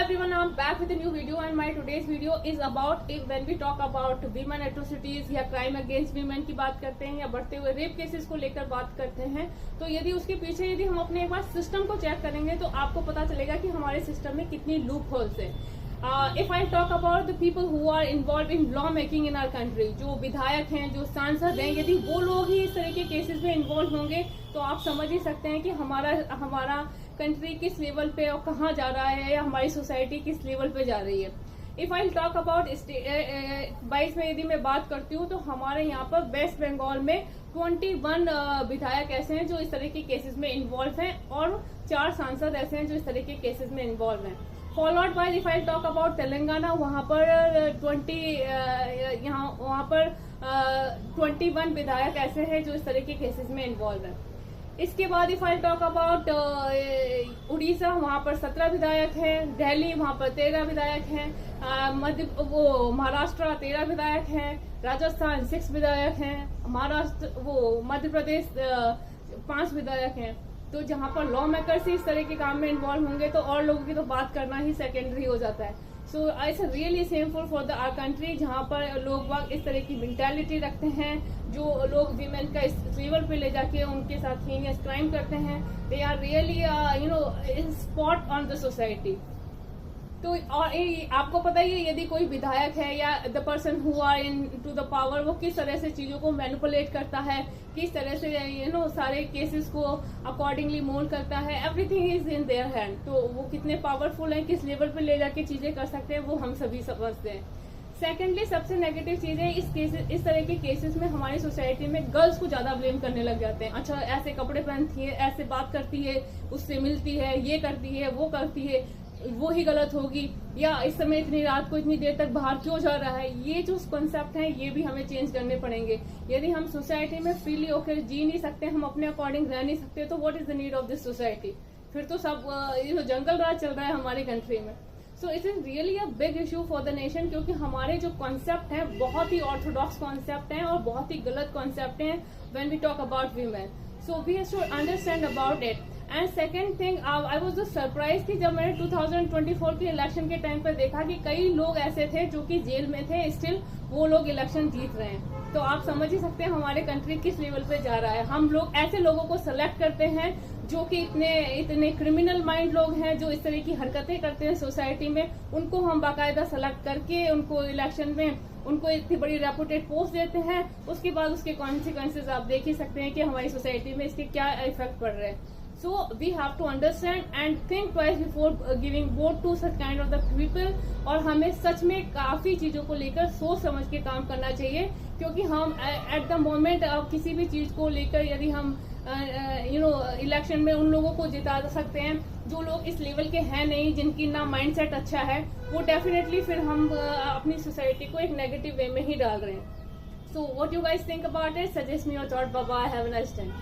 everyone, I'm back with a new video and my today's video is about if when we talk about women atrocities या crime against women की बात करते हैं या बढ़ते हुए रेप केसेस को लेकर बात करते हैं, तो यदि उसके पीछे यदि हम अपने एक बार सिस्टम को चेक करेंगे तो आपको पता चलेगा कि हमारे सिस्टम में कितनी लूप होल्स है। If I talk about the people who are involve in law making in our country, जो विधायक हैं, जो सांसद हैं, यदि वो लोग ही इस तरह के केसेस में इन्वॉल्व होंगे तो आप समझ ही सकते हैं कि हमारा कंट्री किस लेवल पे और कहाँ जा रहा है या हमारी सोसाइटी किस लेवल पे जा रही है। इफ आई टॉक अबाउट 22 में यदि मैं बात करती हूँ तो हमारे यहाँ पर वेस्ट बंगाल में 21 विधायक ऐसे हैं जो इस तरह के केसेस में इन्वॉल्व हैं और 4 सांसद ऐसे हैं जो इस तरह के केसेस में इन्वॉल्व हैं। Followed by if I talk about Telangana, वहाँ पर 21 विधायक ऐसे हैं जो इस तरह के केसेस में इन्वॉल्व हैं। इसके बाद if I talk about Orissa, वहाँ पर 17 विधायक हैं। दिल्ली, वहाँ पर 13 विधायक हैं। महाराष्ट्र 13 विधायक हैं। राजस्थान 6 विधायक हैं। मध्य प्रदेश 5 विधायक हैं। तो जहाँ पर लॉ मेकर्स इस तरह के काम में इन्वॉल्व होंगे तो और लोगों की तो बात करना ही सेकेंडरी हो जाता है। So it's really shameful for the our country, जहाँ पर लोग इस तरह की मेंटालिटी रखते हैं, जो लोग विमेन का इस लेवल पे ले जाके उनके साथ हीनियस क्राइम करते हैं। They are really spot on the society. तो और आपको पता ही है, यदि कोई विधायक है या the person who are into the power, वो किस तरह से चीजों को मैनिपुलेट करता है, किस तरह से सारे केसेस को अकॉर्डिंगली मोल्ड करता है। Everything is in their hand. तो वो कितने पावरफुल हैं, किस लेवल पे ले जाके चीजें कर सकते हैं, वो हम सभी समझते हैं। सेकेंडली, सबसे नेगेटिव चीज है इस तरह के केसेस में हमारी सोसाइटी में गर्ल्स को ज्यादा ब्लेम करने लग जाते हैं। अच्छा, ऐसे कपड़े पहनती है, ऐसे बात करती है, उससे मिलती है, ये करती है, वो करती है, वो ही गलत होगी, या इस समय इतनी रात को इतनी देर तक बाहर क्यों जा रहा है। ये जो कॉन्सेप्ट है ये भी हमें चेंज करने पड़ेंगे। यदि हम सोसाइटी में फ्रीली होकर जी नहीं सकते, हम अपने अकॉर्डिंग रह नहीं सकते, तो what is the need of this society. फिर तो सब ये जंगल राज चल रहा है हमारी कंट्री में। So it is really a big issue for the nation, क्योंकि हमारे जो कॉन्सेप्ट हैं बहुत ही ऑर्थोडॉक्स कॉन्सेप्ट हैं और बहुत ही गलत कॉन्सेप्ट हैं when we talk about women. So we have to understand about it. And second thing, I was surprise थी जब मैंने 2024 के इलेक्शन के टाइम पर देखा कि कई लोग ऐसे थे जो कि जेल में थे, स्टिल वो लोग इलेक्शन जीत रहे हैं। तो आप समझ ही सकते हैं हमारे कंट्री किस लेवल पे जा रहा है। हम लोग ऐसे लोगों को सेलेक्ट करते हैं जो कि इतने क्रिमिनल माइंड लोग हैं, जो इस तरह की हरकतें करते हैं सोसाइटी में, उनको हम बाकायदा सेलेक्ट करके उनको इलेक्शन में उनको इतनी बड़ी रेपुटेड पोस्ट देते हैं। उसके बाद उसके कॉन्सिक्वेंसेज आप देख ही सकते हैं कि हमारी सोसाइटी में इसके क्या इफेक्ट पड़ रहे हैं। So we have to understand and think twice before giving vote to such kind of the people। और हमें सच में काफी चीजों को लेकर सोच समझ के काम करना चाहिए, क्योंकि हम एट द मोमेंट किसी भी चीज को लेकर यदि हम इलेक्शन में उन लोगों को जिता सकते हैं जो लोग इस लेवल के हैं नहीं, जिनकी ना माइंडसेट अच्छा है, वो डेफिनेटली फिर हम अपनी सोसाइटी को एक नेगेटिव वे में ही डाल रहे हैं। So what you guys think about it, suggest me your thought. Bye bye, have a nice time.